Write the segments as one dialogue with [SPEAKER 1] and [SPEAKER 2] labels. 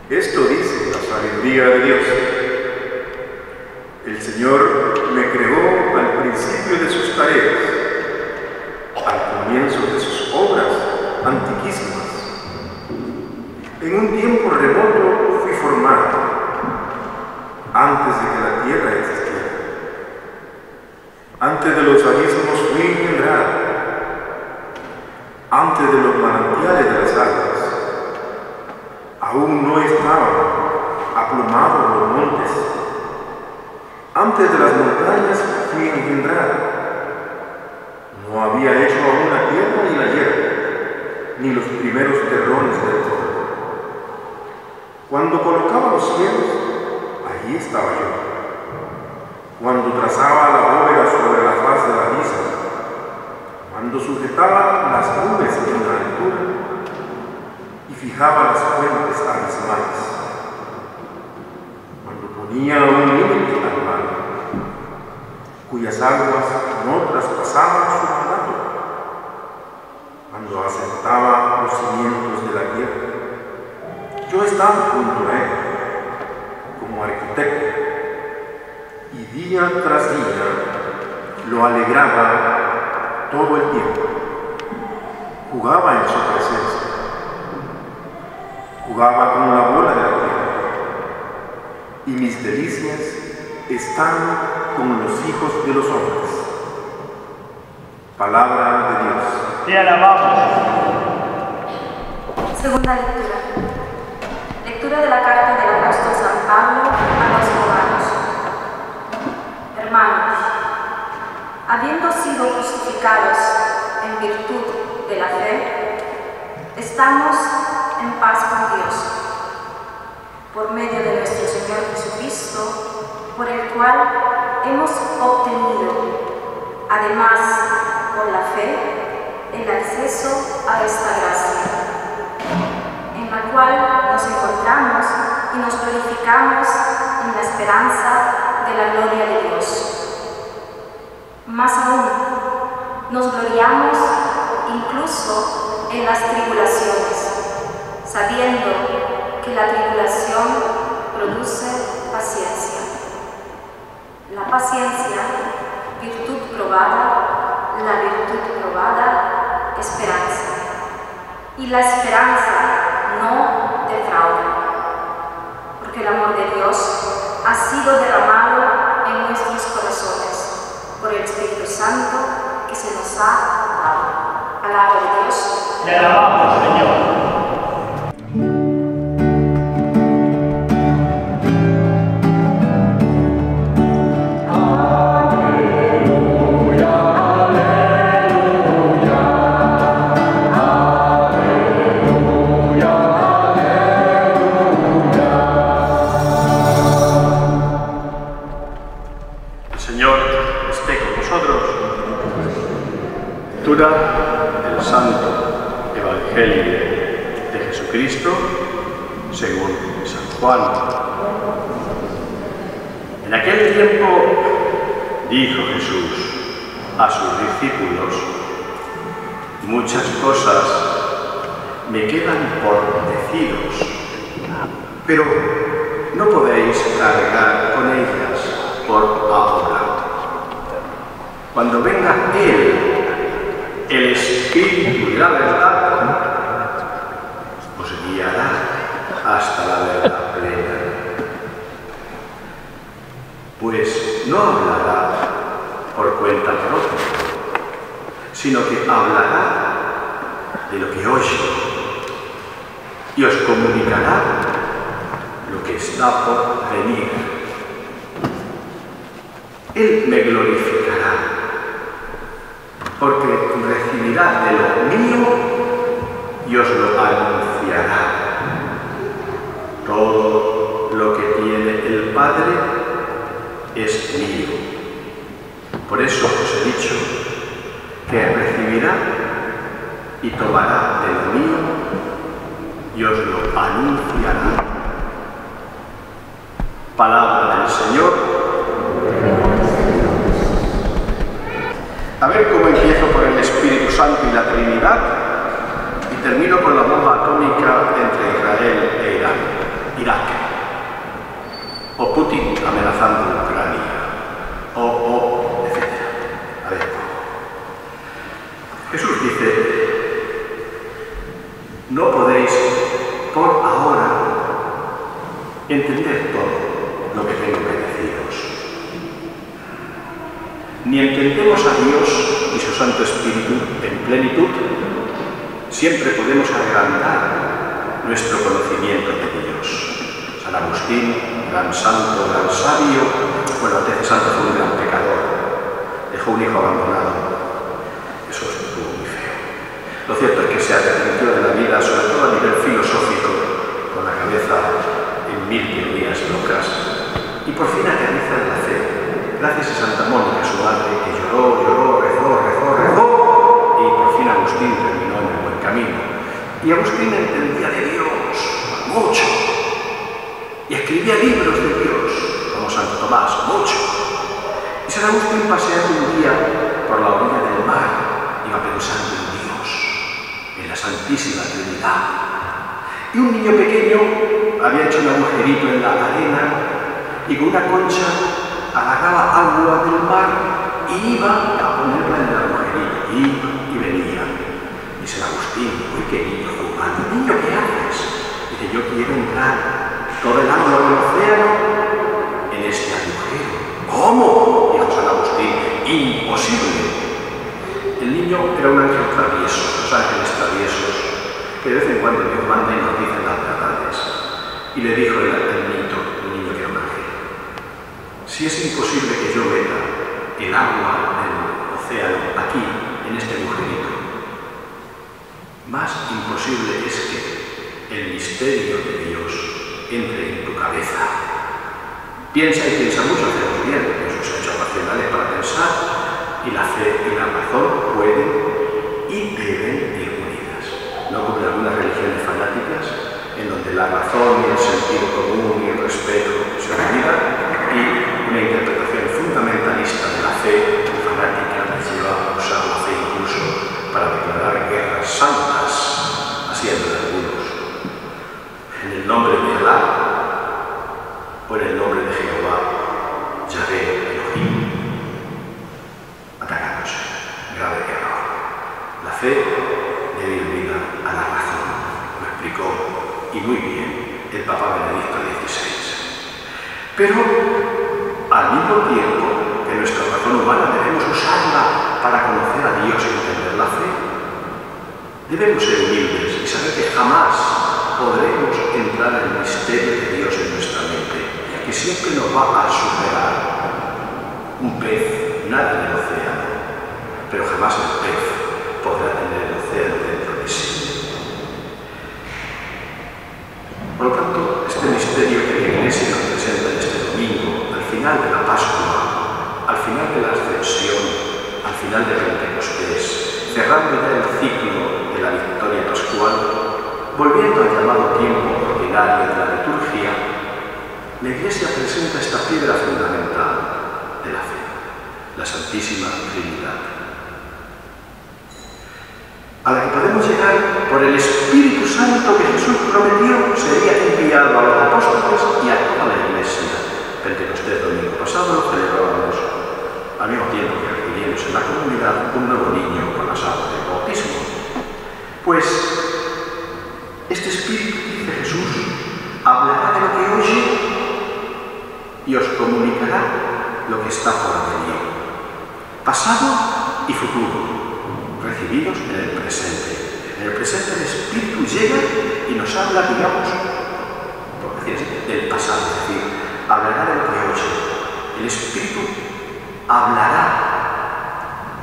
[SPEAKER 1] Esto dice la sabiduría de Dios. El Señor me creó al principio de sus tareas, al comienzo de sus obras antiquísimas. En un tiempo remoto fui formado, antes de que la tierra existiera. Antes de los abismos fui engendrado, antes de los manantiales de las aguas. Aún no estaban aplumados los montes. Antes de las montañas fui engendrado. No había hecho aún la tierra ni la hierba, ni los primeros terrones del todo. Cuando colocaba los cielos, allí estaba yo. Cuando trazaba la bóveda sobre la faz del abismo, cuando sujetaba las nubes en la altura y fijaba las fuentes abismales, cuando ponía un límite al mar, cuyas aguas no traspasaban su mandato, cuando asentaba los cimientos de la tierra, yo estaba junto a él como arquitecto, y día tras día lo alegraba todo el tiempo. Jugaba en su presencia, jugaba con la bola de la tierra, y mis delicias están con los hijos de los hombres. Palabra de Dios.
[SPEAKER 2] Te alabamos.
[SPEAKER 3] Segunda lectura. Lectura de la carta del apóstol San Pablo a los romanos. Hermanos, habiendo sido justificados en virtud de la fe, estamos en paz con Dios, por medio de nuestro Señor Jesucristo, por el cual hemos obtenido, además, por la fe, el acceso a esta gracia, en la cual nos encontramos y nos glorificamos en la esperanza de la gloria de Dios. Más aún, nos gloriamos incluso en las tribulaciones, sabiendo que la tribulación produce paciencia. La paciencia, virtud probada, la virtud probada, esperanza. Y la esperanza no defrauda, porque el amor de Dios ha sido derramado en nuestros corazones por el Espíritu Santo que se nos ha dado. Palabra de Dios.
[SPEAKER 2] Te alabamos, Señor.
[SPEAKER 4] Lectura del Santo Evangelio de Jesucristo según San Juan. En aquel tiempo dijo Jesús a sus discípulos: muchas cosas me quedan por deciros, pero no podéis cargar con ellas por ahora. Cuando venga Él, el Espíritu de la verdad, os guiará hasta la verdad plena. Pues no hablará por cuenta propia, sino que hablará de lo que oye y os comunicará lo que está por venir. Él me glorificará, porque recibirá de lo mío y os lo anunciará. Todo lo que tiene el Padre es mío. Por eso os he dicho que recibirá y tomará de lo mío y os lo anunciará. Palabra del Señor. A ver cómo empiezo por el Espíritu Santo y la Trinidad y termino con la bomba atómica entre Israel e Irán. Putin amenazando Ucrania, etc. A ver, Jesús dice, no podéis por ahora entender todo lo que tengo que deciros. Ni entendemos a Dios y su Santo Espíritu en plenitud, siempre podemos agrandar nuestro conocimiento de Dios. San Agustín, gran santo, gran sabio, bueno, antes de santo fue un gran pecador, dejó un hijo abandonado. Eso estuvo muy feo. Lo cierto es que se arrepintió de la vida, sobre todo a nivel filosófico, con la cabeza en mil teorías locas, y por fin aterriza en la fe. Gracias a Santa Mónica, su madre, que lloró, rezó, y por fin Agustín terminó en el buen camino. Y Agustín entendía de Dios mucho, y escribía libros de Dios, como Santo Tomás, mucho. Y San Agustín, paseando un día por la orilla del mar, iba pensando en Dios, en la Santísima Trinidad. Y un niño pequeño había hecho un agujerito en la arena y con una concha agarraba agua del mar y iba a ponerla en el agujerito, iba y venía. Y San Agustín, uy, qué niño jugando, niño, ¿qué haces? Dice, yo quiero entrar todo el agua del océano en este agujero. ¿Cómo? Dijo San Agustín, imposible. El niño era un ángel travieso, los ángeles traviesos, que de vez en cuando Dios manda y nos dicen las verdades. Y le dijo el niño que era un ángel, si es imposible que yo meta el agua del océano aquí, en este agujerito, más imposible es que el misterio de Dios entre en tu cabeza. Piensa y piensa mucho, hacemos bien, porque sus hechos racionales para pensar, y la fe y la razón pueden y deben ir unidas. No como en algunas religiones fanáticas, en donde la razón y el sentido común y el respeto se olvidan, y una interpretación fundamentalista de la fe fanática les lleva a usar la fe incluso para declarar guerras santas, haciendo de algunos. En el nombre de Alá o en el nombre de Jehová, Yahvé, Elohim, atacándose. Grave error. La fe debe ir unida a la razón, lo explicó y muy bien el Papa Benedicto XVI. Pero al mismo tiempo que nuestra razón humana debemos usarla para conocer a Dios y entender la fe, debemos ser humildes y saber que jamás podremos entrar en el misterio de Dios en nuestra mente, que siempre nos va a superar. Un pez nada en el océano, pero jamás el pez podrá tener el océano dentro de sí. Por lo tanto, este misterio que la Iglesia nos presenta en este domingo, al final de la Pascua, al final de la Ascensión, al final de Pentecostés, cerrando ya el ciclo de la victoria pascual, volviendo al llamado tiempo ordinario de la liturgia, la Iglesia presenta esta piedra fundamental de la fe, la Santísima Trinidad, a la que podemos llegar por el Espíritu Santo que Jesús prometió sería enviado a los apóstoles y a toda la Iglesia. Pentecostés domingo pasado lo celebrábamos al mismo tiempo que recibimos en la comunidad un nuevo niño con las aguas del bautismo. Pues este Espíritu, dice Jesús, hablará de lo que oye y os comunicará lo que está por venir, pasado y futuro, recibidos en el presente. En el presente el Espíritu llega y nos habla, digamos, por decir así, del pasado, es decir, hablará de lo que oye. El Espíritu hablará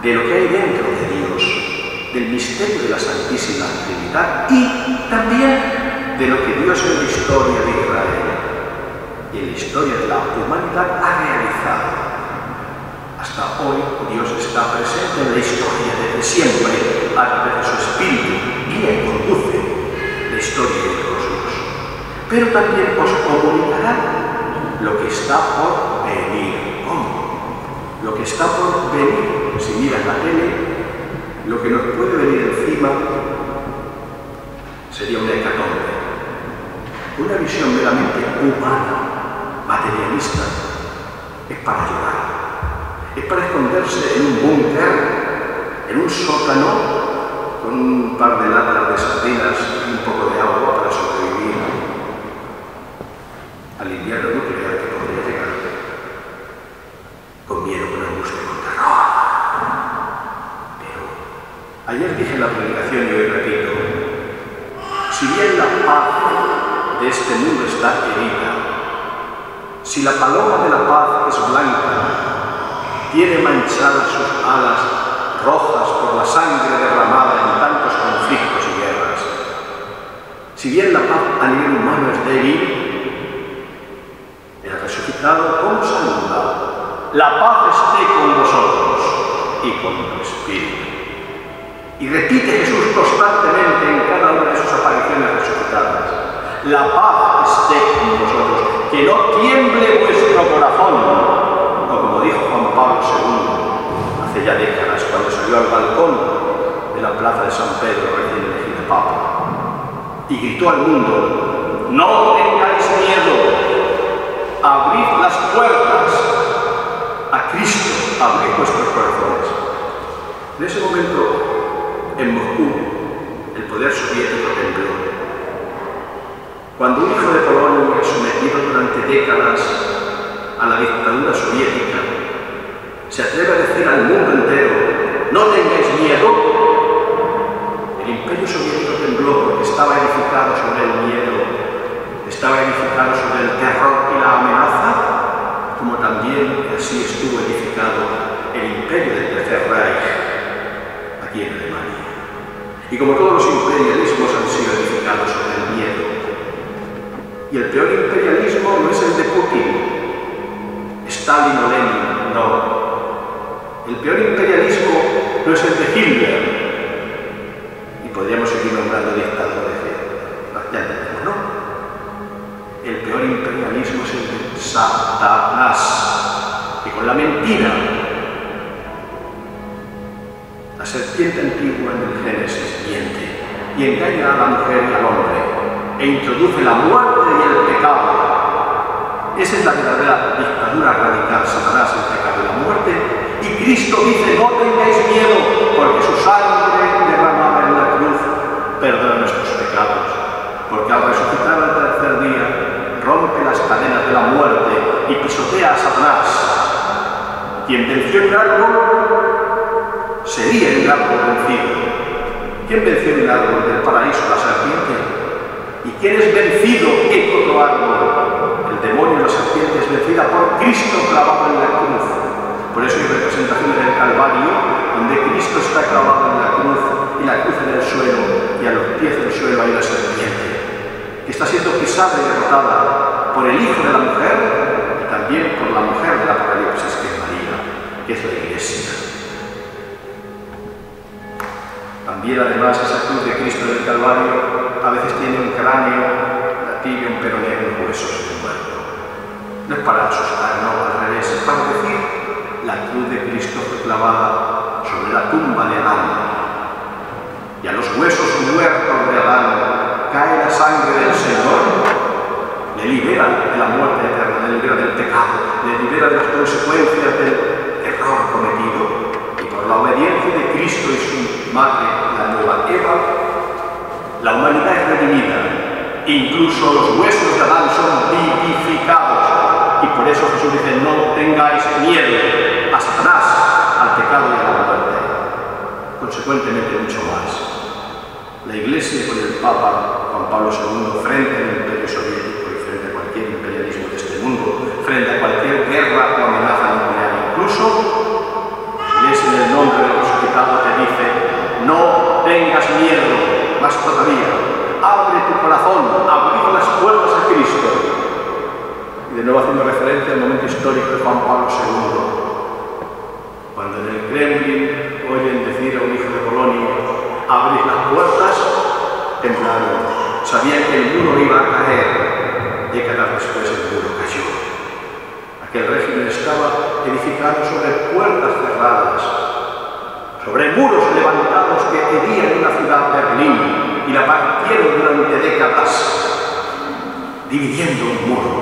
[SPEAKER 4] de lo que hay dentro de Dios, del misterio de la Santísima Trinidad y también de lo que Dios en la historia de Israel y en la historia de la humanidad ha realizado. Hasta hoy Dios está presente en la historia desde siempre, a través de su Espíritu, guía y conduce la historia del cosmos. Pero también os comunicará lo que está por venir. ¿Cómo? Lo que está por venir. Si miras la tele, lo que nos puede venir encima sería una hecatombe, una visión meramente humana materialista, es para llorar, es para esconderse en un búnker, en un sótano, con un par de latas de sardinas y un poco de agua para sobrevivir al invierno nuclear que podría llegar, con miedo, con angustia, con terror. Pero ayer dije en la predicación y hoy repito, si bien la paz de este mundo está herida, si la paloma de la paz es blanca, tiene manchadas sus alas rojas por la sangre derramada en tantos conflictos y guerras, si bien la paz a nivel humano es débil, el resucitado ¿cómo saluda? La paz esté con vosotros y con tu espíritu. Y repite Jesús constantemente en cada una de sus apariciones resucitadas: la paz esté con vosotros, que no tiemble vuestro corazón. O como dijo Juan Pablo II hace ya décadas, cuando salió al balcón de la plaza de San Pedro recién elegido Papa, y gritó al mundo: no tengáis miedo, abrid las puertas, a Cristo abrid vuestros corazones. En ese momento, en Moscú, el poder soviético tembló. Cuando un hijo de Polonia, sometido durante décadas a la dictadura soviética, se atreve a decir al mundo entero: no tengáis miedo, el imperio soviético tembló porque estaba edificado sobre el miedo, estaba edificado sobre el terror y la amenaza, como también así estuvo edificado el imperio del Tercer Reich aquí en Alemania. Y como todos los imperialismos han sido edificados sobre el miedo. Y el peor imperialismo no es el de Putin, Stalin o Lenin, no. El peor imperialismo no es el de Hitler. Y podríamos seguir nombrando dictadores ya entendemos, ¿no? El peor imperialismo es el de Satanás, que con la mentira, la serpiente antigua en el Génesis miente y engaña a la mujer y al hombre e introduce la muerte y el pecado. Esa es la verdadera dictadura radical: Satanás, el pecado y la muerte. Y Cristo dice: no tengáis miedo, porque su sangre derramada en la cruz perdona nuestros pecados, porque al resucitar al tercer día rompe las cadenas de la muerte y pisotea a Satanás. Quien venció en el árbol sería el árbol vencido. ¿Quién venció en el árbol del paraíso? La serpiente. ¿Y quién es vencido en otro árbol? El demonio, la serpiente, es vencida por Cristo clavado en la cruz. Por eso hay representaciones del Calvario donde Cristo está clavado en la cruz y la cruz en el suelo, y a los pies del suelo hay una serpiente que está siendo pisada y derrotada por el hijo de la mujer y también por la mujer del Apocalipsis, que es María, que es la Iglesia. También, además, esa cruz de Cristo del Calvario a veces tiene un cráneo, la tibia, un peroné y unos huesos de muerto. No es para asustar, no, al revés, es para decir: la cruz de Cristo fue clavada sobre la tumba de Adán, y a los huesos muertos de Adán cae la sangre del Señor, le libera de la muerte eterna, le libera del pecado, le libera de las consecuencias del error cometido, y por la obediencia de Cristo y su madre, la nueva Eva, la humanidad es redimida. Incluso los huesos de Adán son vivificados, y por eso Jesús dice: no tengáis miedo a Satanás, al pecado y a la muerte. Consecuentemente, mucho más. La Iglesia, con el Papa Juan Pablo II, frente al imperio soviético y frente a cualquier imperialismo de este mundo, frente a cualquier guerra o amenaza nuclear, incluso, la Iglesia, en el nombre del resucitado, te dice: no tengas miedo, más todavía, abre tu corazón, abrid las puertas a Cristo. Y de nuevo, haciendo referencia al momento histórico de Juan Pablo II, cuando en el Kremlin oyen decir a un hijo de Polonia: abrid las puertas, temblaron. Sabían que el muro iba a caer. Décadas después el muro cayó. Aquel régimen estaba edificado sobre puertas cerradas, sobre muros levantados que herían una ciudad, Berlín, y la partieron durante décadas, dividiendo un muro.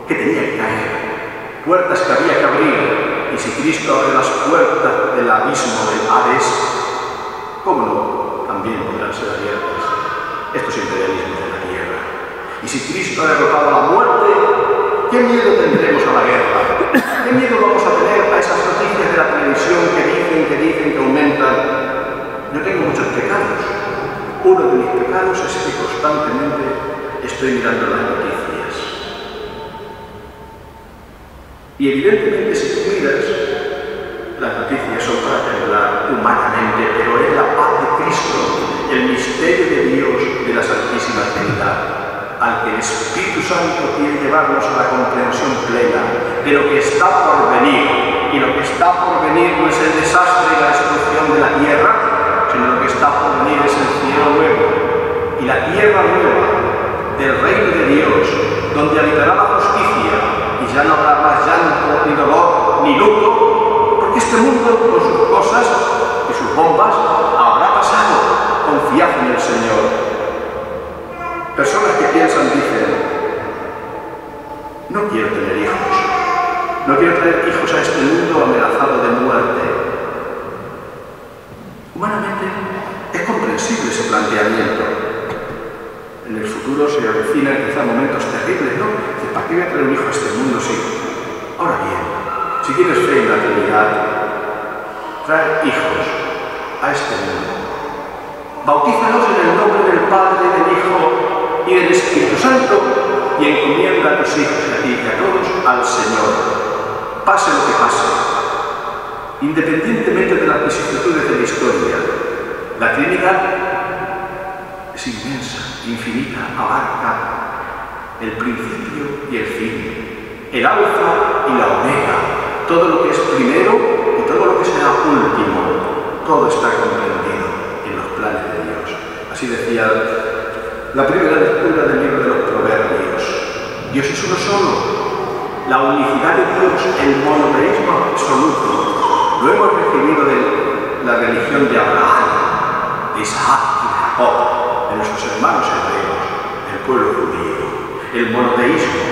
[SPEAKER 4] que tenía que caer, puertas que había que abrir, y si Cristo abre las puertas del abismo del Hades, ¿cómo no? También podrán ser abiertas estos imperialismos de la tierra. Y si Cristo ha derrotado la muerte, ¿qué miedo tendremos a la guerra? ¿Qué miedo vamos a tener a esas noticias de la televisión que dicen que aumentan? Yo tengo muchos pecados. Uno de mis pecados es que constantemente estoy mirando las noticias. Y evidentemente si tú miras, las noticias son para temblar humanamente, pero es la paz de Cristo, el misterio de Dios, de la Santísima Trinidad, al que el Espíritu Santo quiere llevarnos a la comprensión plena de lo que está por venir. Y lo que está por venir no es el desastre y la destrucción de la tierra, sino lo que está por venir es el cielo nuevo y la tierra nueva del reino de Dios, donde habitará la justicia y ya no habrá más llanto, ni dolor, ni luto, porque este mundo con sus cosas y sus bombas habrá pasado. Confiad en el Señor. Personas que piensan dicen: no quiero tener hijos, no quiero traer hijos a este mundo amenazado de muerte. Humanamente es comprensible ese planteamiento. En el futuro se avecinan quizá momentos terribles, ¿no? ¿Para qué voy a traer un hijo a este mundo? Sí. Ahora bien, si tienes fe en la Trinidad, trae hijos a este mundo. Bautízalos en el nombre del Padre, del Hijo y del Espíritu Santo, y encomienda a tus hijos y a ti y a todos al Señor. Pase lo que pase, independientemente de las vicisitudes de la historia, la Trinidad es inmensa, infinita, abarca el principio y el fin, el alfa y la omega, todo lo que es primero y todo lo que será último, todo está comprendido en los planes de Dios. Así decía la primera lectura del libro de los Proverbios. Dios es uno solo, la unicidad de Dios, el monoteísmo absoluto, lo hemos recibido de la religión de Abraham, de Isaac y de Jacob, de nuestros hermanos hebreos, del pueblo judío. El monoteísmo,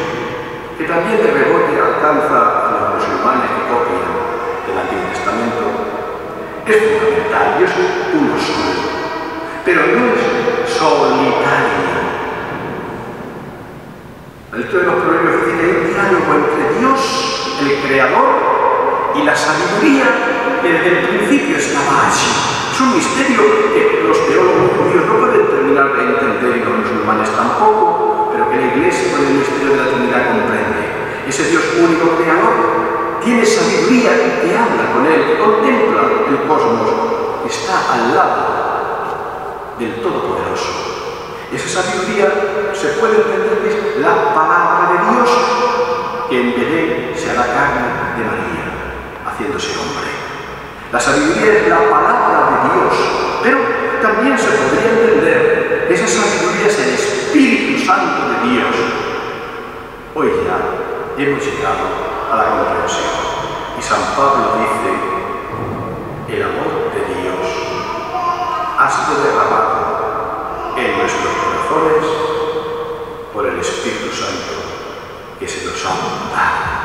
[SPEAKER 4] que también de rebote alcanza a los musulmanes que copian del Antiguo Testamento, es fundamental. Dios es uno solo, pero no es solitario. El libro de los Proverbios dice que hay un diálogo entre Dios, el Creador, y la sabiduría que desde el principio estaba allí. Es un misterio que los teólogos judíos no pueden terminar de entender y los musulmanes tampoco, pero que la Iglesia con el misterio de la Trinidad comprende. Ese Dios único creador tiene sabiduría que habla con él, que contempla el cosmos, que está al lado del Todopoderoso. Esa sabiduría se puede entender que es la palabra de Dios, que en Belén se hará carne de María, haciéndose hombre. La sabiduría es la palabra de Dios, pero también se podría entender que esa sabiduría es el Espíritu Santo de Dios. Hoy ya hemos llegado a la comprensión. Y San Pablo dice: el amor de Dios ha sido derramado en nuestros corazones por el Espíritu Santo que se nos ha dado.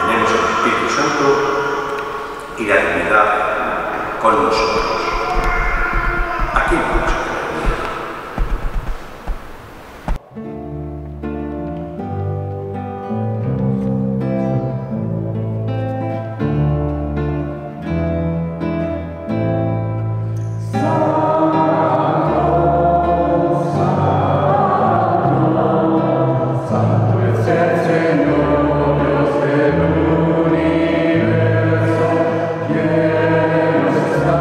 [SPEAKER 4] Tenemos el Espíritu Santo y la Trinidad con nosotros. ¿A quién vamos a tener miedo?
[SPEAKER 5] Universo, lleno está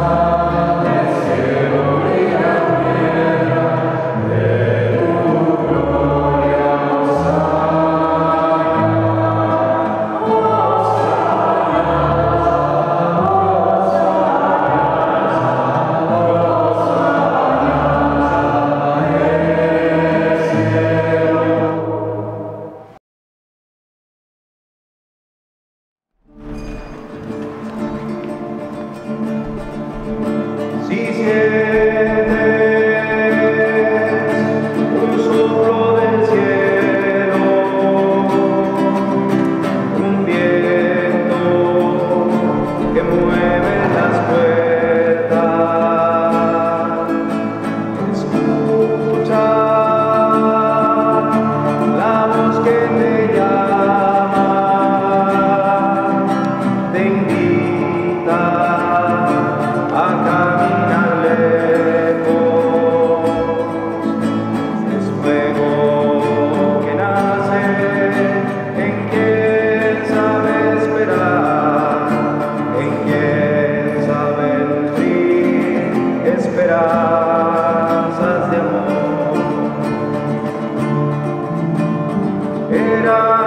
[SPEAKER 1] vida.